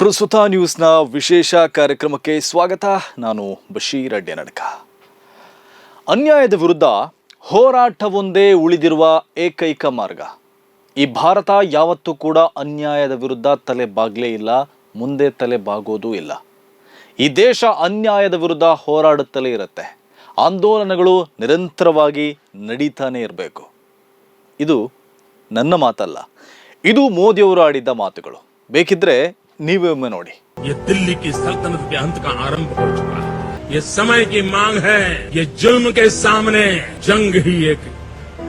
ಪ್ರಸ್ತುತ ನ್ಯೂಸ್ನ ವಿಶೇಷ ಕಾರ್ಯಕ್ರಮಕ್ಕೆ ಸ್ವಾಗತ. ನಾನು ಬಶೀರ್ ಅಡ್ಡೆನಡ್ಕ. ಅನ್ಯಾಯದ ವಿರುದ್ಧ ಹೋರಾಟವೊಂದೇ ಉಳಿದಿರುವ ಏಕೈಕ ಮಾರ್ಗ. ಈ ಭಾರತ ಯಾವತ್ತೂ ಕೂಡ ಅನ್ಯಾಯದ ವಿರುದ್ಧ ತಲೆ ಬಾಗ್ಲೇ ಇಲ್ಲ, ಮುಂದೆ ತಲೆ ಬಾಗೋದೂ ಇಲ್ಲ. ಈ ದೇಶ ಅನ್ಯಾಯದ ವಿರುದ್ಧ ಹೋರಾಡುತ್ತಲೇ ಇರುತ್ತೆ. ಆಂದೋಲನಗಳು ನಿರಂತರವಾಗಿ ನಡೀತಾನೆ ಇರಬೇಕು. ಇದು ನನ್ನ ಮಾತಲ್ಲ, ಇದು ಮೋದಿಯವರು ಆಡಿದ್ದ ಮಾತುಗಳು. ಬೇಕಿದ್ರೆ ನೀವೇ ಒಮ್ಮೆ ನೋಡಿ. ये दिल्ली की सल्तनत के अंत का आरंभ हो चुका है. ये समय की मांग है. ये जुल्म के सामने जंग ही एक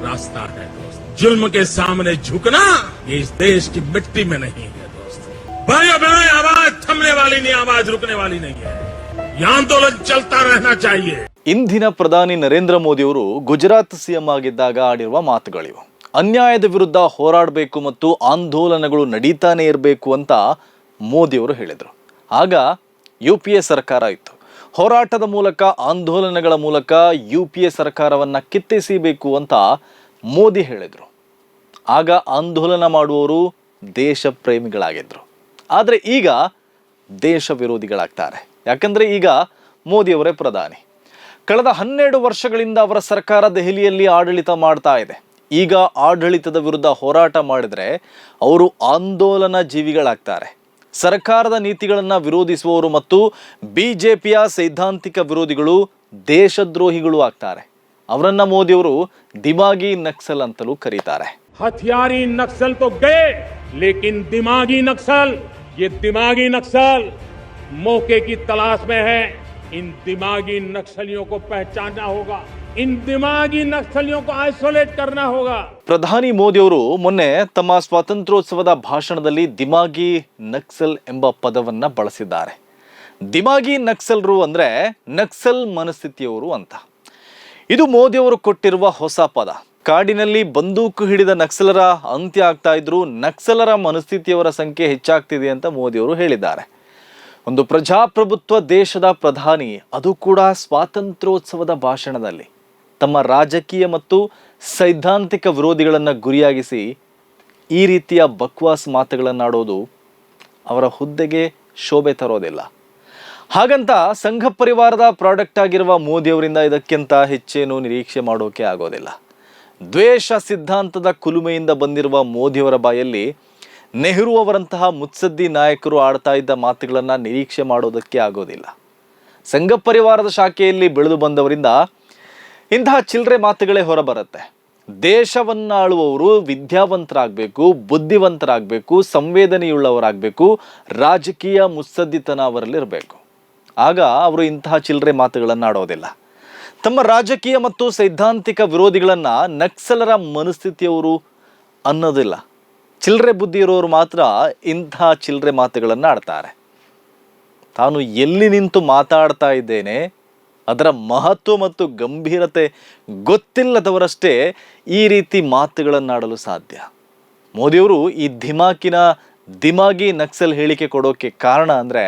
रास्ता है दोस्त. जुल्म के सामने झुकना ये इस देश की मिट्टी में नहीं है दोस्त. भाइयों बहनों, आवाज थमने वाली नहीं, आवाज रुकने वाली नहीं है. ये आंदोलन चलता रहना चाहिए. ಇಂದಿನ ಪ್ರಧಾನಿ ನರೇಂದ್ರ ಮೋದಿಯವರು ಗುಜರಾತ್ ಸಿಎಂ ಆಗಿದ್ದಾಗ ಆಡಿರುವ ಮಾತುಗಳಿವು. ಅನ್ಯಾಯದ ವಿರುದ್ಧ ಹೋರಾಡಬೇಕು ಮತ್ತು ಆಂದೋಲನಗಳು ನಡೀತಾನೆ ಇರಬೇಕು ಅಂತ ಮೋದಿಯವರು ಹೇಳಿದರು. ಆಗ UPA ಸರ್ಕಾರ ಇತ್ತು. ಹೋರಾಟದ ಮೂಲಕ, ಆಂದೋಲನಗಳ ಮೂಲಕ UPA ಸರ್ಕಾರವನ್ನು ಕಿತ್ತೆಸೀಬೇಕು ಅಂತ ಮೋದಿ ಹೇಳಿದರು. ಆಗ ಆಂದೋಲನ ಮಾಡುವವರು ದೇಶ ಪ್ರೇಮಿಗಳಾಗಿದ್ದರು. ಆದರೆ ಈಗ ದೇಶ ವಿರೋಧಿಗಳಾಗ್ತಾರೆ. ಯಾಕಂದರೆ ಈಗ ಮೋದಿಯವರೇ ಪ್ರಧಾನಿ. ಕಳೆದ 12 ವರ್ಷಗಳಿಂದ ಅವರ ಸರ್ಕಾರ ದೆಹಲಿಯಲ್ಲಿ ಆಡಳಿತ ಮಾಡ್ತಾ ಇದೆ. ಈಗ ಆಡಳಿತದ ವಿರುದ್ಧ ಹೋರಾಟ ಮಾಡಿದರೆ ಅವರು ಆಂದೋಲನ ಜೀವಿಗಳಾಗ್ತಾರೆ. ಸರ್ಕಾರದ ನೀತಿಗಳನ್ನು ವಿರೋಧಿಸುವವರು ಮತ್ತು BJPಯ ಸೈದ್ಧಾಂತಿಕ ವಿರೋಧಿಗಳು ದೇಶದ್ರೋಹಿಗಳು ಆಗ್ತಾರೆ. ಅವರನ್ನ ಮೋದಿಯವರು ದಿಮಾಗಿ ನಕ್ಸಲ್ ಅಂತಲೂ ಕರೀತಾರೆ. हथियारी नक्सल तो गए, लेकिन दिमागी नक्सल, ये दिमागी नक्सल मौके की तलाश में है. इन दिमागी नक्सलियों को पहचानना होगा. इन दिमागी नक्सलियों को आइसोलेट करना होगा. ಪ್ರಧಾನಿ ಮೋದಿಯವರು ಮೊನ್ನೆ ತಮ್ಮ ಸ್ವಾತಂತ್ರ್ಯೋತ್ಸವದ ಭಾಷಣದಲ್ಲಿ ದಿಮಾಗಿ ನಕ್ಸಲ್ ಎಂಬ ಪದವನ್ನ ಬಳಸಿದ್ದಾರೆ. ದಿಮಾಗಿ ನಕ್ಸಲ್ರು ಅಂದ್ರೆ ನಕ್ಸಲ್ ಮನಸ್ಥಿತಿಯವರು ಅಂತ. ಇದು ಮೋದಿಯವರು ಕೊಟ್ಟಿರುವ ಹೊಸ ಪದ. ಕಾಡಿನಲ್ಲಿ ಬಂದೂಕು ಹಿಡಿದ ನಕ್ಸಲರ ಅಂತ್ಯ ಆಗ್ತಾ ಇದ್ರು, ನಕ್ಸಲರ ಮನಸ್ಥಿತಿಯವರ ಸಂಖ್ಯೆ ಹೆಚ್ಚಾಗ್ತಿದೆ ಅಂತ ಮೋದಿಯವರು ಹೇಳಿದ್ದಾರೆ. ಒಂದು ಪ್ರಜಾಪ್ರಭುತ್ವ ದೇಶದ ಪ್ರಧಾನಿ, ಅದು ಕೂಡ ಸ್ವಾತಂತ್ರ್ಯೋತ್ಸವದ ಭಾಷಣದಲ್ಲಿ ತಮ್ಮ ರಾಜಕೀಯ ಮತ್ತು ಸೈದ್ಧಾಂತಿಕ ವಿರೋಧಿಗಳನ್ನು ಗುರಿಯಾಗಿಸಿ ಈ ರೀತಿಯ ಬಕ್ವಾಸ್ ಮಾತುಗಳನ್ನಾಡೋದು ಅವರ ಹುದ್ದೆಗೆ ಶೋಭೆ ತರೋದಿಲ್ಲ. ಹಾಗಂತ ಸಂಘ ಪರಿವಾರದ ಪ್ರಾಡಕ್ಟ್ ಆಗಿರುವ ಮೋದಿಯವರಿಂದ ಇದಕ್ಕಿಂತ ಹೆಚ್ಚೇನು ನಿರೀಕ್ಷೆ ಮಾಡೋಕೆ ಆಗೋದಿಲ್ಲ. ದ್ವೇಷ ಸಿದ್ಧಾಂತದ ಕುಲುಮೆಯಿಂದ ಬಂದಿರುವ ಮೋದಿಯವರ ಬಾಯಲ್ಲಿ ನೆಹರು ಅವರಂತಹ ಮುತ್ಸದ್ದಿ ನಾಯಕರು ಆಡ್ತಾ ಇದ್ದ ಮಾತುಗಳನ್ನು ನಿರೀಕ್ಷೆ ಮಾಡೋದಕ್ಕೆ ಆಗೋದಿಲ್ಲ. ಸಂಘ ಪರಿವಾರದ ಶಾಖೆಯಲ್ಲಿ ಬೆಳೆದು ಬಂದವರಿಂದ ಇಂತಹ ಚಿಲ್ಲರೆ ಮಾತುಗಳೇ ಹೊರಬರುತ್ತೆ. ದೇಶವನ್ನಾಳುವವರು ವಿದ್ಯಾವಂತರಾಗಬೇಕು, ಬುದ್ಧಿವಂತರಾಗಬೇಕು, ಸಂವೇದನೆಯುಳ್ಳವರಾಗಬೇಕು, ರಾಜಕೀಯ ಮುತ್ಸದ್ದಿತನ ಅವರಲ್ಲಿರಬೇಕು. ಆಗ ಅವರು ಇಂತಹ ಚಿಲ್ಲರೆ ಮಾತುಗಳನ್ನು ಆಡೋದಿಲ್ಲ. ತಮ್ಮ ರಾಜಕೀಯ ಮತ್ತು ಸೈದ್ಧಾಂತಿಕ ವಿರೋಧಿಗಳನ್ನು ನಕ್ಸಲರ ಮನಸ್ಥಿತಿಯವರು ಅನ್ನೋದಿಲ್ಲ. ಚಿಲ್ಲರೆ ಬುದ್ಧಿ ಇರೋರು ಮಾತ್ರ ಇಂತಹ ಚಿಲ್ಲರೆ ಮಾತುಗಳನ್ನು ಆಡ್ತಾರೆ. ತಾನು ಎಲ್ಲಿ ನಿಂತು ಮಾತಾಡ್ತಾ ಇದ್ದೇನೆ ಅದರ ಮಹತ್ವ ಮತ್ತು ಗಂಭೀರತೆ ಗೊತ್ತಿಲ್ಲದವರಷ್ಟೇ ಈ ರೀತಿ ಮಾತುಗಳನ್ನಾಡಲು ಸಾಧ್ಯ. ಮೋದಿಯವರು ಈ ದಿಮಾಗಿ ನಕ್ಸಲ್ ಹೇಳಿಕೆ ಕೊಡೋಕೆ ಕಾರಣ ಅಂದರೆ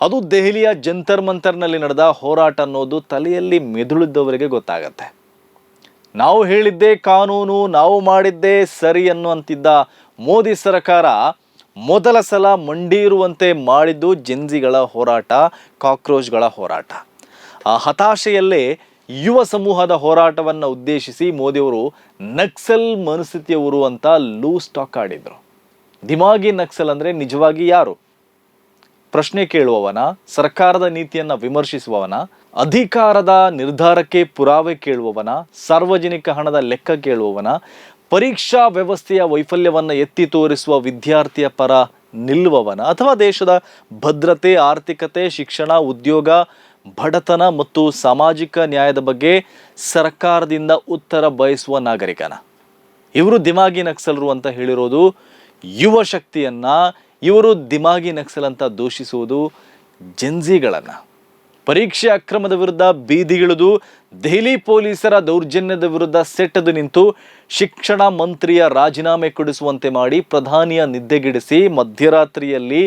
ಅದು ದೆಹಲಿಯ ಜಂತರ್ ಮಂತರ್ನಲ್ಲಿ ನಡೆದ ಹೋರಾಟ ಅನ್ನೋದು ತಲೆಯಲ್ಲಿ ಮೆದುಳಿದ್ದವರಿಗೆ ಗೊತ್ತಾಗತ್ತೆ. ನಾವು ಹೇಳಿದ್ದೇ ಕಾನೂನು, ನಾವು ಮಾಡಿದ್ದೇ ಸರಿ ಅನ್ನುವಂತಿದ್ದ ಮೋದಿ ಸರ್ಕಾರ ಮೊದಲ ಸಲ ಮಂಡಿಯಿರುವಂತೆ ಮಾಡಿದ್ದು ಜೆನ್ಜಿಗಳ ಹೋರಾಟ, ಕಾಕ್ರೋಚ್ಗಳ ಹೋರಾಟ. ಆ ಹತಾಶೆಯಲ್ಲೇ ಯುವ ಸಮೂಹದ ಹೋರಾಟವನ್ನು ಉದ್ದೇಶಿಸಿ ಮೋದಿಯವರು ನಕ್ಸಲ್ ಮನಸ್ಥಿತಿಯವರು ಅಂತ ಲೂಸ್ ಟಾಕ್ ಆಡಿದರು. ದಿಮಾಗಿ ನಕ್ಸಲ್ ಅಂದರೆ ನಿಜವಾಗಿ ಯಾರು? ಪ್ರಶ್ನೆ ಕೇಳುವವನ, ಸರ್ಕಾರದ ನೀತಿಯನ್ನು ವಿಮರ್ಶಿಸುವವನ, ಅಧಿಕಾರದ ನಿರ್ಧಾರಕ್ಕೆ ಪುರಾವೆ ಕೇಳುವವನ, ಸಾರ್ವಜನಿಕ ಹಣದ ಲೆಕ್ಕ ಕೇಳುವವನ, ಪರೀಕ್ಷಾ ವ್ಯವಸ್ಥೆಯ ವೈಫಲ್ಯವನ್ನು ಎತ್ತಿ ತೋರಿಸುವ ವಿದ್ಯಾರ್ಥಿಯ ಪರ ನಿಲ್ಲುವವನ, ಅಥವಾ ದೇಶದ ಭದ್ರತೆ, ಆರ್ಥಿಕತೆ, ಶಿಕ್ಷಣ, ಉದ್ಯೋಗ, ಬಡತನ ಮತ್ತು ಸಾಮಾಜಿಕ ನ್ಯಾಯದ ಬಗ್ಗೆ ಸರ್ಕಾರದಿಂದ ಉತ್ತರ ಬಯಸುವ ನಾಗರಿಕನ? ಇವರು ದಿಮಾಗಿ ನಕ್ಸಲರು ಅಂತ ಹೇಳಿರೋದು ಯುವ ಶಕ್ತಿಯನ್ನ. ಇವರು ದಿಮಾಗಿ ನಕ್ಸಲ್ ಅಂತ ದೂಷಿಸುವುದು ಜೆನ್ಜಿಗಳನ್ನು. ಪರೀಕ್ಷೆ ಅಕ್ರಮದ ವಿರುದ್ಧ ಬೀದಿಗಿಳಿದು ದೆಹಲಿ ಪೊಲೀಸರ ದೌರ್ಜನ್ಯದ ವಿರುದ್ಧ ಸೆಟೆದು ನಿಂತು ಶಿಕ್ಷಣ ಮಂತ್ರಿಯ ರಾಜೀನಾಮೆ ಕೊಡಿಸುವಂತೆ ಮಾಡಿ ಪ್ರಧಾನಿಯ ನಿದ್ದೆಗಿಡಿಸಿ ಮಧ್ಯರಾತ್ರಿಯಲ್ಲಿ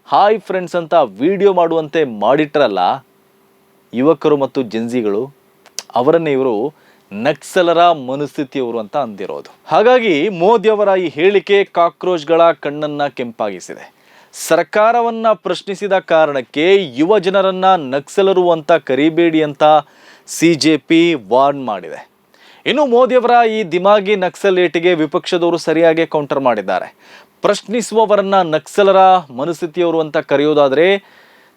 ಹಾಯ್ ಫ್ರೆಂಡ್ಸ್ ಅಂತ ವಿಡಿಯೋ ಮಾಡುವಂತೆ ಮಾಡಿಟ್ರಲ್ಲ ಯುವಕರು ಮತ್ತು ಜೆನ್ಜಿಗಳು, ಅವರನ್ನೇ ಇವರು ನಕ್ಸಲರ ಮನಸ್ಥಿತಿಯವರು ಅಂತ ಅಂದಿರೋದು. ಹಾಗಾಗಿ ಮೋದಿಯವರ ಈ ಹೇಳಿಕೆ ಕಾಕ್ರೋಚ್ಗಳ ಕಣ್ಣನ್ನ ಕೆಂಪಾಗಿಸಿದೆ. ಸರ್ಕಾರವನ್ನ ಪ್ರಶ್ನಿಸಿದ ಕಾರಣಕ್ಕೆ ಯುವ ಜನರನ್ನ ನಕ್ಸಲರು ಅಂತ ಕರಿಬೇಡಿ ಅಂತ ಸಿಜೆಪಿ ವಾರ್ನ್ ಮಾಡಿದೆ. ಇನ್ನು ಮೋದಿಯವರ ಈ ದಿಮಾಗಿ ನಕ್ಸಲ್ ಏಟಿಗೆ ವಿಪಕ್ಷದವರು ಸರಿಯಾಗಿ ಕೌಂಟರ್ ಮಾಡಿದ್ದಾರೆ. ಪ್ರಶ್ನಿಸುವವರನ್ನ ನಕ್ಸಲರ ಮನಸ್ಥಿತಿಯವರು ಅಂತ ಕರೆಯೋದಾದರೆ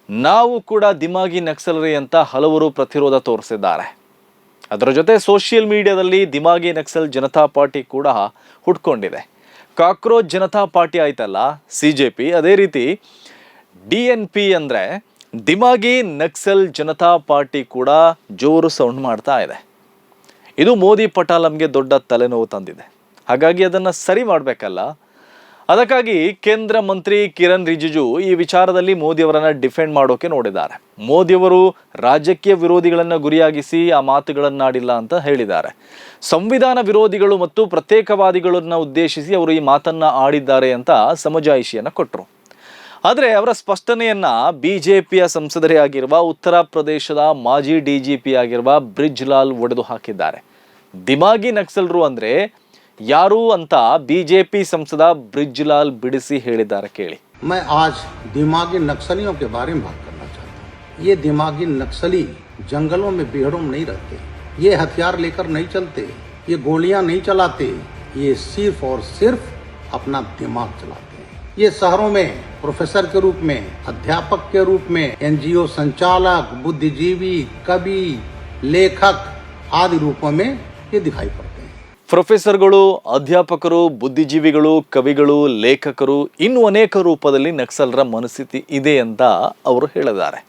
ನಾವು ಕೂಡ ದಿಮಾಗಿ ನಕ್ಸಲರಿ ಅಂತ ಹಲವರು ಪ್ರತಿರೋಧ ತೋರಿಸಿದ್ದಾರೆ. ಅದರ ಜೊತೆ ಸೋಷಿಯಲ್ ಮೀಡಿಯಾದಲ್ಲಿ ದಿಮಾಗಿ ನಕ್ಸಲ್ ಜನತಾ ಪಾರ್ಟಿ ಕೂಡ ಹುಟ್ಕೊಂಡಿದೆ. ಕಾಕ್ರೋಚ್ ಜನತಾ ಪಾರ್ಟಿ ಆಯ್ತಲ್ಲ ಸಿಜೆಪಿ, ಅದೇ ರೀತಿ DNP ಅಂದರೆ ದಿಮಾಗಿ ನಕ್ಸಲ್ ಜನತಾ ಪಾರ್ಟಿ ಕೂಡ ಜೋರು ಸೌಂಡ್ ಮಾಡ್ತಾ ಇದೆ. ಇದು ಮೋದಿ ಪಟಾಲಂಗೆ ದೊಡ್ಡ ತಲೆನೋವು ತಂದಿದೆ. ಹಾಗಾಗಿ ಅದನ್ನು ಸರಿ ಮಾಡಬೇಕಲ್ಲ. ಅದಕ್ಕಾಗಿ ಕೇಂದ್ರ ಮಂತ್ರಿ ಕಿರಣ್ ರಿಜಿಜು ಈ ವಿಚಾರದಲ್ಲಿ ಮೋದಿಯವರನ್ನ ಡಿಫೆಂಡ್ ಮಾಡೋಕೆ ನೋಡಿದ್ದಾರೆ. ಮೋದಿಯವರು ರಾಜಕೀಯ ವಿರೋಧಿಗಳನ್ನು ಗುರಿಯಾಗಿಸಿ ಆ ಮಾತುಗಳನ್ನಾಡಿಲ್ಲ ಅಂತ ಹೇಳಿದ್ದಾರೆ. ಸಂವಿಧಾನ ವಿರೋಧಿಗಳು ಮತ್ತು ಪ್ರತ್ಯೇಕವಾದಿಗಳನ್ನ ಉದ್ದೇಶಿಸಿ ಅವರು ಈ ಮಾತನ್ನ ಆಡಿದ್ದಾರೆ ಅಂತ ಸಮಜಾಯಿಷಿಯನ್ನು ಕೊಟ್ಟರು. ಆದರೆ ಅವರ ಸ್ಪಷ್ಟನೆಯನ್ನ ಬಿಜೆಪಿಯ ಸಂಸದರೇ ಆಗಿರುವ ಉತ್ತರ ಪ್ರದೇಶದ ಮಾಜಿ DGP ಆಗಿರುವ ಬ್ರಿಜ್ ಲಾಲ್ ಒಡೆದು ಹಾಕಿದ್ದಾರೆ. ದಿಮಾಗಿ ನಕ್ಸಲರು ಅಂದ್ರೆ ಯಾರು ಅಂತ ಬಿಜೆಪಿ ಸಂಸದ ಬ್ರಿಜ್ ಲಾಲ್ ಬಿಡಿಸಿ ಹೇಳಿದ್ದಾರೆ, ಕೇಳಿ. मैं आज दिमागी नक्सलियों के बारे में बात करना चाहता हूँ. ये दिमागी नक्सली जंगलों में बेहड़ों में नहीं रहते, ये हथियार लेकर नहीं चलते, ये गोलियां नहीं चलाते, ये सिर्फ और सिर्फ अपना दिमाग चलाते हैं. ये शहरों में प्रोफेसर के रूप में, अध्यापक के रूप में, NGO संचालक, बुद्धिजीवी, कवि, लेखक आदि रूपों में ये दिखाई पड़ते हैं. ಪ್ರೊಫೆಸರ್ಗಳು, ಅಧ್ಯಾಪಕರು, ಬುದ್ಧಿಜೀವಿಗಳು, ಕವಿಗಳು, ಲೇಖಕರು, ಇನ್ನು ಅನೇಕ ರೂಪದಲ್ಲಿ ನಕ್ಸಲರ ಮನಸ್ಥಿತಿ ಇದೆ ಅಂತ ಅವರು ಹೇಳಿದ್ದಾರೆ.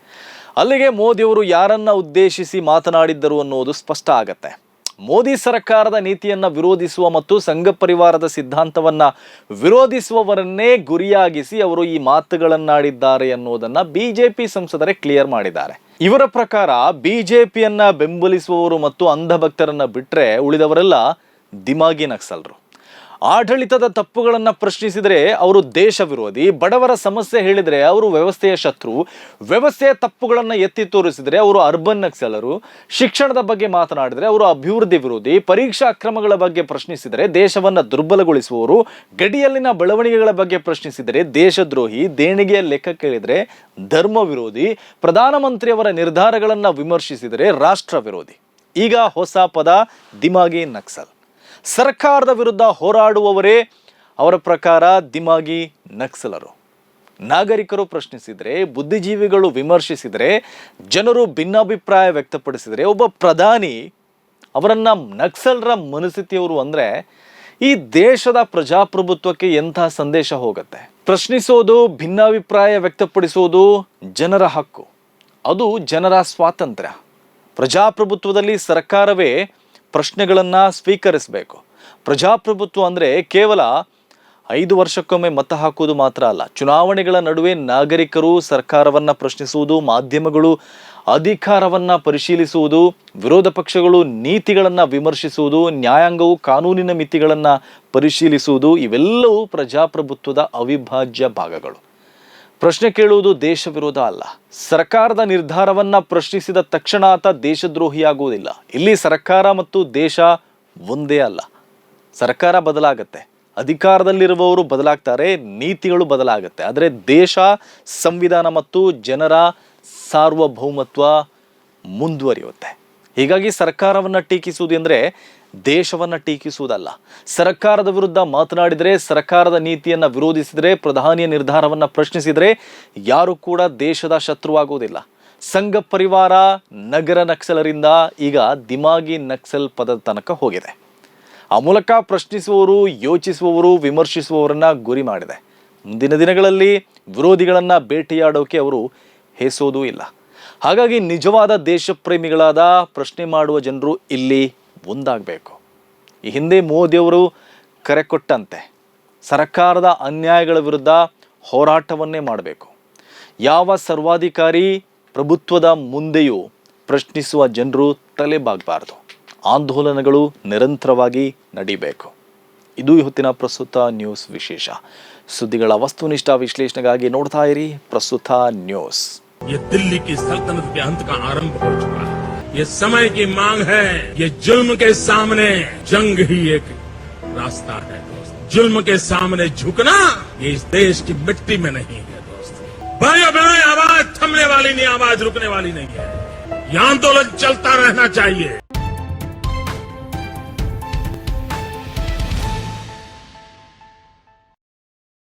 ಅಲ್ಲಿಗೆ ಮೋದಿಯವರು ಯಾರನ್ನ ಉದ್ದೇಶಿಸಿ ಮಾತನಾಡಿದ್ದರು ಅನ್ನೋದು ಸ್ಪಷ್ಟ ಆಗತ್ತೆ. ಮೋದಿ ಸರ್ಕಾರದ ನೀತಿಯನ್ನ ವಿರೋಧಿಸುವ ಮತ್ತು ಸಂಘ ಪರಿವಾರದ ಸಿದ್ಧಾಂತವನ್ನ ವಿರೋಧಿಸುವವರನ್ನೇ ಗುರಿಯಾಗಿಸಿ ಅವರು ಈ ಮಾತುಗಳನ್ನಾಡಿದ್ದಾರೆ ಅನ್ನೋದನ್ನ ಬಿಜೆಪಿ ಸಂಸದರೇ ಕ್ಲಿಯರ್ ಮಾಡಿದ್ದಾರೆ. ಇವರ ಪ್ರಕಾರ ಬಿಜೆಪಿಯನ್ನ ಬೆಂಬಲಿಸುವವರು ಮತ್ತು ಅಂಧಭಕ್ತರನ್ನ ಬಿಟ್ರೆ ಉಳಿದವರೆಲ್ಲ ದಿಮಾಗಿ ನಕ್ಸಲರು. ಆಡಳಿತದ ತಪ್ಪುಗಳನ್ನು ಪ್ರಶ್ನಿಸಿದರೆ ಅವರು ದೇಶ ವಿರೋಧಿ, ಬಡವರ ಸಮಸ್ಯೆ ಹೇಳಿದರೆ ಅವರು ವ್ಯವಸ್ಥೆಯ ಶತ್ರು, ವ್ಯವಸ್ಥೆಯ ತಪ್ಪುಗಳನ್ನು ಎತ್ತಿ ತೋರಿಸಿದರೆ ಅವರು ಅರ್ಬನ್ ನಕ್ಸಲರು, ಶಿಕ್ಷಣದ ಬಗ್ಗೆ ಮಾತನಾಡಿದರೆ ಅವರು ಅಭಿವೃದ್ಧಿ ವಿರೋಧಿ, ಪರೀಕ್ಷಾ ಅಕ್ರಮಗಳ ಬಗ್ಗೆ ಪ್ರಶ್ನಿಸಿದರೆ ದೇಶವನ್ನು ದುರ್ಬಲಗೊಳಿಸುವವರು, ಗಡಿಯಲ್ಲಿನ ಬೆಳವಣಿಗೆಗಳ ಬಗ್ಗೆ ಪ್ರಶ್ನಿಸಿದರೆ ದೇಶದ್ರೋಹಿ, ದೇಣಿಗೆಯ ಲೆಕ್ಕ ಕೇಳಿದರೆ ಧರ್ಮ ವಿರೋಧಿ, ಪ್ರಧಾನಮಂತ್ರಿಯವರ ನಿರ್ಧಾರಗಳನ್ನು ವಿಮರ್ಶಿಸಿದರೆ ರಾಷ್ಟ್ರ ವಿರೋಧಿ. ಈಗ ಹೊಸ ಪದ ದಿಮಾಗಿ ನಕ್ಸಲ್. ಸರ್ಕಾರದ ವಿರುದ್ಧ ಹೋರಾಡುವವರೇ ಅವರ ಪ್ರಕಾರ ದಿಮಾಗಿ ನಕ್ಸಲರು. ನಾಗರಿಕರು ಪ್ರಶ್ನಿಸಿದರೆ, ಬುದ್ಧಿಜೀವಿಗಳು ವಿಮರ್ಶಿಸಿದರೆ, ಜನರು ಭಿನ್ನಾಭಿಪ್ರಾಯ ವ್ಯಕ್ತಪಡಿಸಿದರೆ ಒಬ್ಬ ಪ್ರಧಾನಿ ಅವರನ್ನ ನಕ್ಸಲರ ಮನಸ್ಥಿತಿಯವರು ಅಂದರೆ ಈ ದೇಶದ ಪ್ರಜಾಪ್ರಭುತ್ವಕ್ಕೆ ಎಂಥ ಸಂದೇಶ ಹೋಗುತ್ತೆ? ಪ್ರಶ್ನಿಸೋದು, ಭಿನ್ನಾಭಿಪ್ರಾಯ ವ್ಯಕ್ತಪಡಿಸೋದು ಜನರ ಹಕ್ಕು, ಅದು ಜನರ ಸ್ವಾತಂತ್ರ್ಯ. ಪ್ರಜಾಪ್ರಭುತ್ವದಲ್ಲಿ ಸರ್ಕಾರವೇ ಪ್ರಶ್ನೆಗಳನ್ನು ಸ್ವೀಕರಿಸಬೇಕು. ಪ್ರಜಾಪ್ರಭುತ್ವ ಅಂದರೆ ಕೇವಲ 5 ವರ್ಷಕ್ಕೊಮ್ಮೆ ಮತ ಹಾಕುವುದು ಮಾತ್ರ ಅಲ್ಲ. ಚುನಾವಣೆಗಳ ನಡುವೆ ನಾಗರಿಕರು ಸರ್ಕಾರವನ್ನು ಪ್ರಶ್ನಿಸುವುದು, ಮಾಧ್ಯಮಗಳು ಅಧಿಕಾರವನ್ನು ಪರಿಶೀಲಿಸುವುದು, ವಿರೋಧ ಪಕ್ಷಗಳು ನೀತಿಗಳನ್ನು ವಿಮರ್ಶಿಸುವುದು, ನ್ಯಾಯಾಂಗವು ಕಾನೂನಿನ ಮಿತಿಗಳನ್ನು ಪರಿಶೀಲಿಸುವುದು, ಇವೆಲ್ಲವೂ ಪ್ರಜಾಪ್ರಭುತ್ವದ ಅವಿಭಾಜ್ಯ ಭಾಗಗಳು. ಪ್ರಶ್ನೆ ಕೇಳುವುದು ದೇಶ ವಿರೋಧ ಅಲ್ಲ. ಸರ್ಕಾರದ ನಿರ್ಧಾರವನ್ನ ಪ್ರಶ್ನಿಸಿದ ತಕ್ಷಣ ಆತ ದೇಶದ್ರೋಹಿಯಾಗುವುದಿಲ್ಲ. ಇಲ್ಲಿ ಸರ್ಕಾರ ಮತ್ತು ದೇಶ ಒಂದೇ ಅಲ್ಲ. ಸರ್ಕಾರ ಬದಲಾಗತ್ತೆ, ಅಧಿಕಾರದಲ್ಲಿರುವವರು ಬದಲಾಗ್ತಾರೆ, ನೀತಿಗಳು ಬದಲಾಗತ್ತೆ. ಆದರೆ ದೇಶ, ಸಂವಿಧಾನ ಮತ್ತು ಜನರ ಸಾರ್ವಭೌಮತ್ವ ಮುಂದುವರಿಯುತ್ತೆ. ಹೀಗಾಗಿ ಸರ್ಕಾರವನ್ನು ಟೀಕಿಸುವುದು ಅಂದರೆ ದೇಶವನ್ನು ಟೀಕಿಸುವುದಲ್ಲ. ಸರ್ಕಾರದ ವಿರುದ್ಧ ಮಾತನಾಡಿದರೆ, ಸರ್ಕಾರದ ನೀತಿಯನ್ನು ವಿರೋಧಿಸಿದರೆ, ಪ್ರಧಾನಿಯ ನಿರ್ಧಾರವನ್ನು ಪ್ರಶ್ನಿಸಿದರೆ ಯಾರು ಕೂಡ ದೇಶದ ಶತ್ರುವಾಗುವುದಿಲ್ಲ. ಸಂಘ ಪರಿವಾರ ನಗರ ನಕ್ಸಲರಿಂದ ಈಗ ದಿಮಾಗಿ ನಕ್ಸಲ್ ಪದದ ತನಕ ಹೋಗಿದೆ. ಆ ಮೂಲಕ ಪ್ರಶ್ನಿಸುವವರು, ಯೋಚಿಸುವವರು, ವಿಮರ್ಶಿಸುವವರನ್ನ ಗುರಿ ಮಾಡಿದೆ. ಮುಂದಿನ ದಿನಗಳಲ್ಲಿ ವಿರೋಧಿಗಳನ್ನು ಬೇಟೆಯಾಡೋಕೆ ಅವರು ಹೇಸೋದೂ ಇಲ್ಲ. ಹಾಗಾಗಿ ನಿಜವಾದ ದೇಶಪ್ರೇಮಿಗಳಾದ ಪ್ರಶ್ನೆ ಮಾಡುವ ಜನರು ಇಲ್ಲಿ ಒಂದಾಗಬೇಕು. ಈ ಹಿಂದೆ ಮೋದಿಯವರು ಕರೆ ಕೊಟ್ಟಂತೆ ಸರ್ಕಾರದ ಅನ್ಯಾಯಗಳ ವಿರುದ್ಧ ಹೋರಾಟವನ್ನೇ ಮಾಡಬೇಕು. ಯಾವ ಸರ್ವಾಧಿಕಾರಿ ಪ್ರಭುತ್ವದ ಮುಂದೆಯೂ ಪ್ರಶ್ನಿಸುವ ಜನರು ತಲೆಬಾಗಬಾರದು. ಆಂದೋಲನಗಳು ನಿರಂತರವಾಗಿ ನಡೀಬೇಕು. ಇದು ಇವತ್ತಿನ ಪ್ರಸ್ತುತ ನ್ಯೂಸ್ ವಿಶೇಷ. ಸುದ್ದಿಗಳ ವಸ್ತುನಿಷ್ಠ ವಿಶ್ಲೇಷಣೆಗಾಗಿ ನೋಡ್ತಾ ಇರಿ ಪ್ರಸ್ತುತ ನ್ಯೂಸ್. ये दिल्ली की सल्तनत के अंत का आरंभ हो चुका है. ये समय की मांग है. ये जुल्म के सामने जंग ही एक रास्ता है दोस्त. जुल्म के सामने झुकना ये इस देश की मिट्टी में नहीं है. थमने वाली नहीं, आवाज रुकने वाली नहीं है। ये आंदोलन चलता रहना चाहिए।